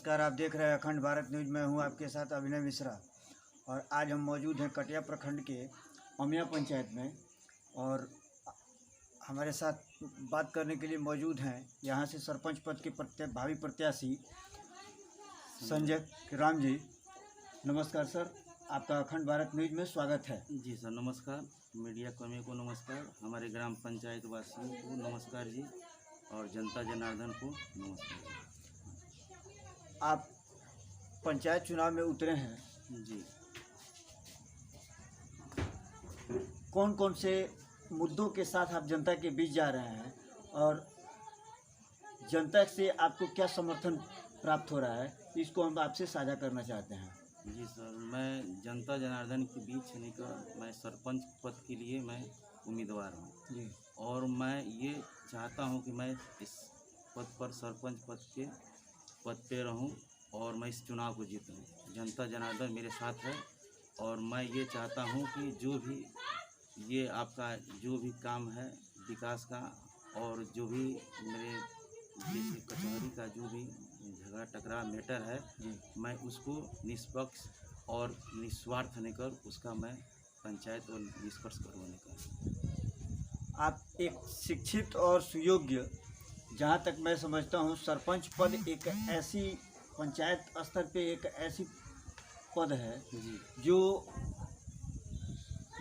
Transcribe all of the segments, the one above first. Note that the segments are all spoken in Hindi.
नमस्कार। आप देख रहे हैं अखंड भारत न्यूज। मैं हूं आपके साथ अभिनय मिश्रा और आज हम मौजूद हैं कटिया प्रखंड के अमिया पंचायत में और हमारे साथ बात करने के लिए मौजूद हैं यहां से सरपंच पद के भावी प्रत्याशी संजय राम जी। नमस्कार सर, आपका अखंड भारत न्यूज में स्वागत है। जी सर नमस्कार। मीडिया कर्मियों को नमस्कार, हमारे ग्राम पंचायत वासियों को नमस्कार जी, और जनता जनार्दन को नमस्कार जी। आप पंचायत चुनाव में उतरे हैं जी। कौन कौन से मुद्दों के साथ आप जनता के बीच जा रहे हैं और जनता से आपको क्या समर्थन प्राप्त हो रहा है, इसको हम आपसे साझा करना चाहते हैं। जी सर, मैं जनता जनार्दन के बीच निकल मैं सरपंच पद के लिए मैं उम्मीदवार हूँ जी और मैं ये चाहता हूँ कि मैं इस पद पर सरपंच पद पे रहूँ और मैं इस चुनाव को जीतूँ। जनता जनार्दन मेरे साथ है और मैं ये चाहता हूँ कि जो भी ये आपका जो भी काम है विकास का और जो भी मेरे जैसे कचहरी का जो भी झगड़ा टकराव मैटर है जी मैं उसको निष्पक्ष और निस्वार्थ होकर उसका मैं पंचायत और निष्कर्ष करवाने का। आप एक शिक्षित और सुयोग्य, जहाँ तक मैं समझता हूँ सरपंच पद एक ऐसी पंचायत स्तर पे एक ऐसी पद है जी जो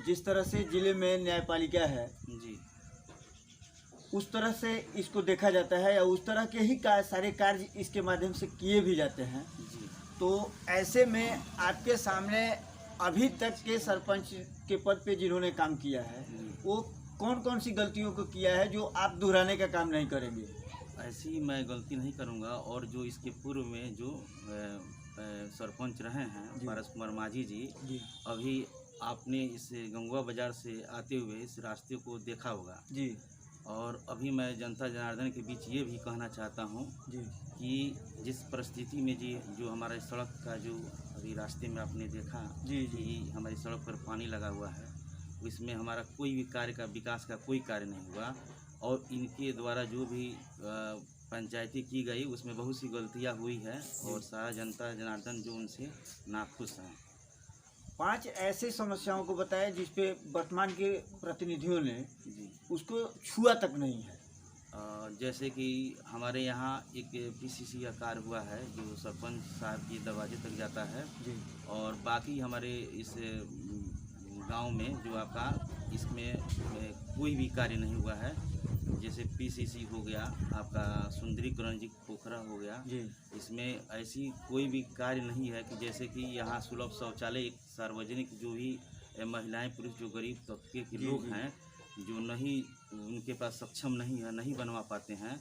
जिस तरह से जिले में न्यायपालिका है जी उस तरह से इसको देखा जाता है या उस तरह के ही सारे कार्य इसके माध्यम से किए भी जाते हैं। जी तो ऐसे में आपके सामने अभी तक के सरपंच के पद पे जिन्होंने काम किया है वो कौन कौन सी गलतियों को किया है जो आप दोहराने का काम नहीं करेंगे। ऐसी मैं गलती नहीं करूंगा और जो इसके पूर्व में जो सरपंच रहे हैं पारस कुमार माझी जी, अभी आपने इस गंगवा बाजार से आते हुए इस रास्ते को देखा होगा जी। और अभी मैं जनता जनार्दन के बीच ये भी कहना चाहता हूँ जी कि जिस परिस्थिति में जी जो हमारे सड़क का जो अभी रास्ते में आपने देखा जी कि हमारी सड़क पर पानी लगा हुआ है, इसमें हमारा कोई भी कार्य का विकास का कोई कार्य नहीं हुआ और इनके द्वारा जो भी पंचायती की गई उसमें बहुत सी गलतियां हुई है और सारा जनता जनार्दन जो उनसे नाखुश हैं। 5 ऐसी समस्याओं को बताया जिस पे वर्तमान के प्रतिनिधियों ने जी उसको छुआ तक नहीं है। जैसे कि हमारे यहाँ एक पीसीसी का कार्य हुआ है जो सरपंच साहब के दरवाजे तक जाता है जी और बाकी हमारे इस गांव में जो आपका इसमें कोई भी कार्य नहीं हुआ है। जैसे पीसीसी हो गया, आपका सुंदरीकरण जी पोखरा हो गया जी इसमें ऐसी कोई भी कार्य नहीं है कि जैसे कि यहाँ सुलभ शौचालय एक सार्वजनिक जो भी महिलाएं पुरुष जो गरीब तबके के लोग हैं जो नहीं उनके पास सक्षम नहीं है नहीं बनवा पाते हैं,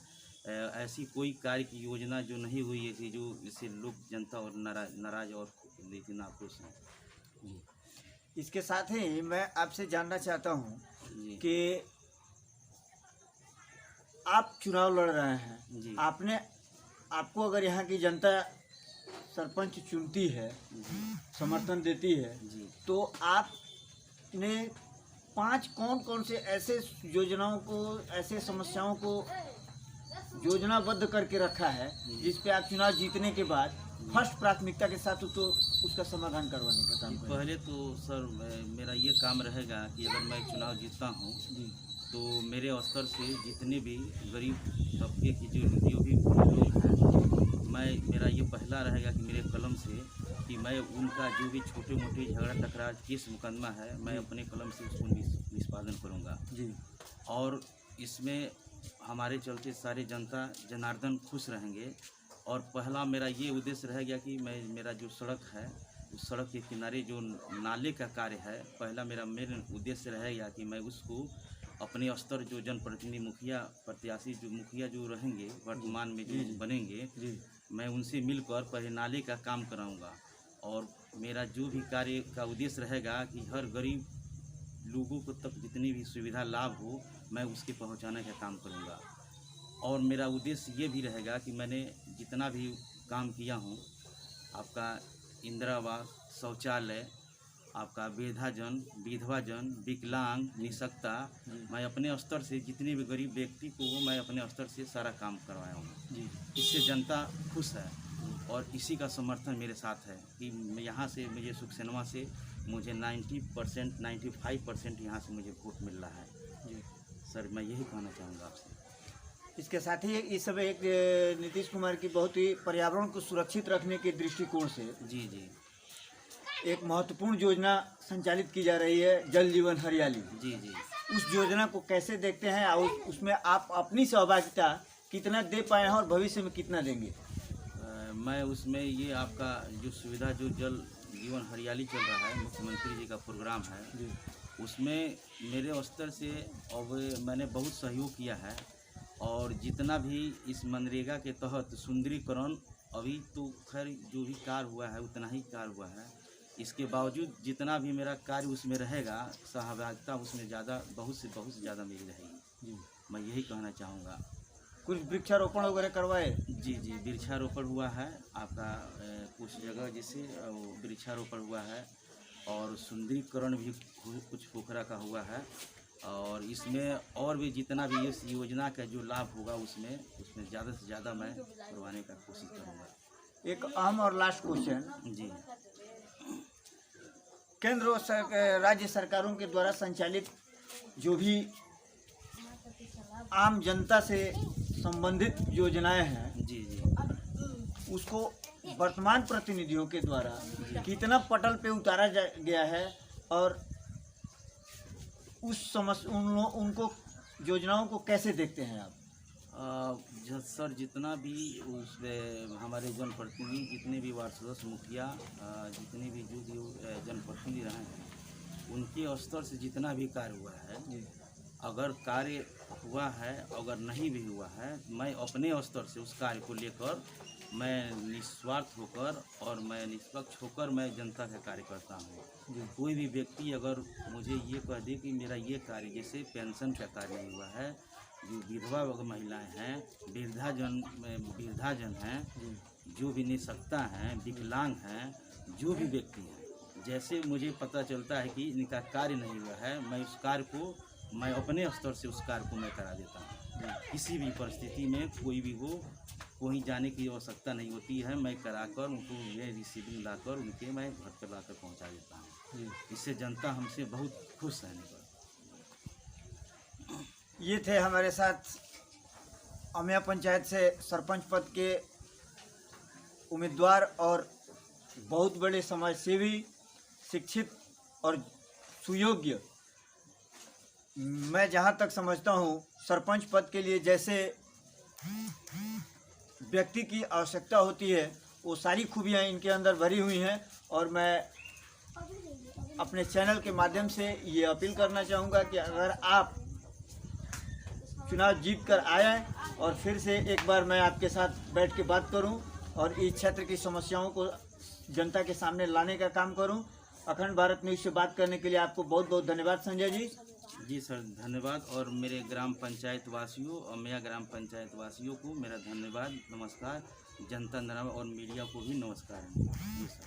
ऐसी कोई कार्य की योजना जो नहीं हुई है कि जो इससे लोग जनता और नाराज और लेकिन नाखुश हैं। इसके साथ ही मैं आपसे जानना चाहता हूँ कि आप चुनाव लड़ रहे हैं जी आपको अगर यहाँ की जनता सरपंच चुनती है समर्थन देती है जी तो आपने 5 कौन कौन से ऐसे योजनाओं को ऐसे समस्याओं को योजनाबद्ध करके रखा है जिस पे आप चुनाव जीतने के बाद फर्स्ट प्राथमिकता के साथ तो उसका समाधान करवाने का काम करें। पहले तो सर मेरा ये काम रहेगा कि अगर मैं चुनाव जीतता हूँ तो मेरे स्तर से जितने भी गरीब तबके की जो भी लोग हैं मेरा ये पहला रहेगा कि मेरे कलम से कि मैं उनका जो भी छोटे मोटे झगड़ा टकराव केस मुकदमा है मैं अपने कलम से उसको निष्पादन करूँगा जी और इसमें हमारे चलते सारे जनता जनार्दन खुश रहेंगे। और पहला मेरा ये उद्देश्य रहेगा कि मेरा जो सड़क है उस सड़क के किनारे जो नाले का कार्य है पहला मेरा मेन उद्देश्य रहेगा कि मैं उसको अपने स्तर जो जनप्रतिनिधि मुखिया प्रत्याशी जो मुखिया जो रहेंगे वर्तमान में जो बनेंगे मैं उनसे मिलकर पहले नाले का काम कराऊंगा और मेरा जो भी कार्य का उद्देश्य रहेगा कि हर गरीब लोगों को तक जितनी भी सुविधा लाभ हो मैं उसके पहुंचाने का काम करूंगा। और मेरा उद्देश्य ये भी रहेगा कि मैंने जितना भी काम किया हूँ आपका इंदिरा आवास शौचालय आपका वृद्धाजन विधवाजन विकलांग निःशक्ता मैं अपने स्तर से जितने भी गरीब व्यक्ति को मैं अपने स्तर से सारा काम करवाया हूँ। इससे जनता खुश है। और इसी का समर्थन मेरे साथ है कि यहाँ से मुझे सुखसेनवा से मुझे 90% 95% यहाँ से मुझे वोट मिल रहा है। जी। सर मैं यही कहना चाहूँगा आपसे। इसके साथ ही इस समय एक नीतीश कुमार की बहुत ही पर्यावरण को सुरक्षित रखने के दृष्टिकोण से जी जी एक महत्वपूर्ण योजना संचालित की जा रही है, जल जीवन हरियाली। जी जी उस योजना को कैसे देखते हैं और उसमें आप अपनी सहभागिता कितना दे पाए हैं और भविष्य में कितना देंगे? मैं उसमें ये आपका जो सुविधा जो जल जीवन हरियाली चल रहा है, मुख्यमंत्री जी का प्रोग्राम है, जी। उसमें मेरे स्तर से अब मैंने बहुत सहयोग किया है। और जितना भी इस मनरेगा के तहत सुंदरीकरण अभी तो खैर जो भी कार्य हुआ है उतना ही कार्य हुआ है, इसके बावजूद जितना भी मेरा कार्य उसमें रहेगा, सहभागिता उसमें ज़्यादा बहुत से ज़्यादा मेरी रहेगी। जी। मैं यही कहना चाहूँगा। कुछ वृक्षारोपण वगैरह करवाए? जी जी वृक्षारोपण हुआ है आपका कुछ जगह जैसे वृक्षारोपण हुआ है और सुंदरीकरण भी कुछ पोखरा का हुआ है। और इसमें और भी जितना भी इस योजना का जो लाभ होगा उसमें ज़्यादा से ज़्यादा मैं करवाने का कोशिश करूँगा। एक अहम और लास्ट क्वेश्चन, जी केंद्र और राज्य सरकारों के द्वारा संचालित जो भी आम जनता से संबंधित योजनाएं हैं, जी जी उसको वर्तमान प्रतिनिधियों के द्वारा कितना पटल पे उतारा गया है और उस उनको योजनाओं को कैसे देखते हैं आप? सर जितना भी उसमें हमारे जनप्रतिनिधि जितने भी वार्ड सदस्य मुखिया जितने भी जो जनप्रतिनिधि रहे हैं उनके स्तर से जितना भी कार्य हुआ है, अगर कार्य हुआ है अगर नहीं भी हुआ है, मैं अपने स्तर से उस कार्य को लेकर मैं निस्वार्थ होकर और मैं निष्पक्ष होकर मैं जनता का कार्य करता हूँ। कोई भी व्यक्ति अगर मुझे ये कह दे कि मेरा ये कार्य जैसे पेंशन का कार्य नहीं हुआ है, जो विधवा महिलाएं हैं, वृद्धाजन हैं, जो भी निःसक्ता हैं, विकलांग हैं, जो भी व्यक्ति हैं, जैसे मुझे पता चलता है कि इनका कार्य नहीं हुआ है, मैं उस कार्य को मैं अपने स्तर से उस कार्य को मैं करा देता हूँ। किसी भी परिस्थिति में कोई भी हो, कहीं जाने की आवश्यकता नहीं होती है, मैं कराकर उनको मैं रिसीविंग लाकर उनके मैं घर पर लाकर पहुँचा देता हूँ। इससे जनता हमसे बहुत खुश रहने पर। ये थे हमारे साथ अमिया पंचायत से सरपंच पद के उम्मीदवार और बहुत बड़े समाजसेवी, शिक्षित और सुयोग्य, मैं जहाँ तक समझता हूँ सरपंच पद के लिए जैसे व्यक्ति की आवश्यकता होती है वो सारी खूबियाँ इनके अंदर भरी हुई हैं। और मैं अपने चैनल के माध्यम से ये अपील करना चाहूँगा कि अगर आप चुनाव जीत कर आए और फिर से एक बार मैं आपके साथ बैठ के बात करूं और इस क्षेत्र की समस्याओं को जनता के सामने लाने का काम करूं। अखंड भारत न्यूज़ से बात करने के लिए आपको बहुत बहुत धन्यवाद संजय जी। जी सर धन्यवाद। और मेरे ग्राम पंचायत वासियों और मेरा ग्राम पंचायत वासियों को मेरा धन्यवाद, नमस्कार। जनता और मीडिया को भी नमस्कार। जी सर।